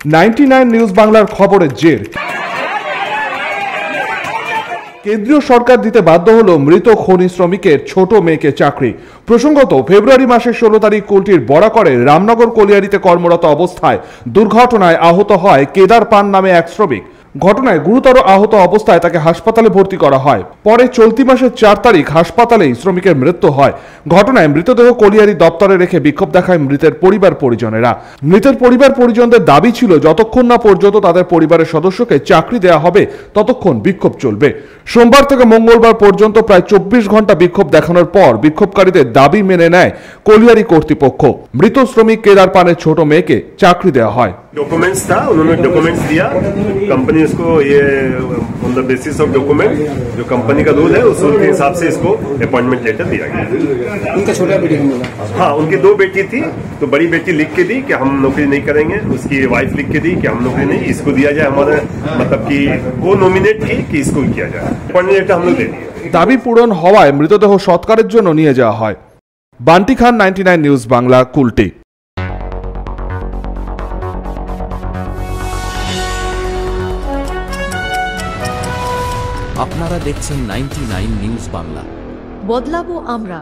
99 news বাংলার খবরের জের। কেন্দ্রীয় সরকার দিতে বাধ্য হলো মৃত খনি শ্রমিকের ছোট মেয়েকে চাকরি। প্রসঙ্গত, ফেব্রুয়ারি মাসের 16 তারিখ কুলটির বরাকরে রামনগর কলিয়ারিতে কর্মরত অবস্থায় দুর্ঘটনায় আহত হয় কেদার পান নামে এক শ্রমিক। ঘটনায় গুরুতর আহত অবস্থায় তাকে হাসপাতালে ভর্তি করা হয়। পরে চলতি মাসের 4 তারিখ হাসপাতালেই শ্রমিকের মৃত্যু হয়। ঘটনায় মৃতদেহ কলিয়ারি দপ্তরে রেখে বিক্ষোভ দেখায় মৃতের পরিবার পরিজনেরা। মৃতের পরিবার পরিজনদের দাবি ছিল যতক্ষণ না পর্যন্ত তাদের পরিবারের সদস্যকে চাকরি দেওয়া হবে ততক্ষণ বিক্ষোভ চলবে। সোমবার থেকে মঙ্গলবার পর্যন্ত প্রায় 24 ঘন্টা বিক্ষোভ দেখানোর পর বিক্ষোভকারীদের দাবি মেনে নেয় কলিয়ারি কর্তৃপক্ষ। মৃত শ্রমিক কেদার পানের ছোট মেয়েকে চাকরি দেওয়া হয়। डॉक्यूमेंट्स था, उन्होंने डॉक्यूमेंट्स दिया, कंपनी उसको ये on the basis of document जो कंपनी का रूल है उस रूल के हिसाब से इसको अपॉइंटमेंट लेटर दिया गया। उनका छोटा बेटी मिला? हाँ, उनकी 2 बेटी थी, तो बड़ी बेटी लिख के दी कि हम नौकरी नहीं करेंगे, उसकी वाइफ लिख के दी कि हम नौकरी नहीं, इसको दिया जाए। हमारे मतलब कि वो नॉमिनेट थी कि इसको किया जाए, अपॉइंटमेंट लेटर हम लोग दे दिए। দাবি পূরণ হওয়ায় মৃতদেহ সৎকারের জন্য নিয়ে যাওয়া হয়। বান্টি খান, 99 নিউজ বাংলা, কুলটি। আপনারা দেখছেন 99 নিউজ বাংলা। বদলাবো আমরা।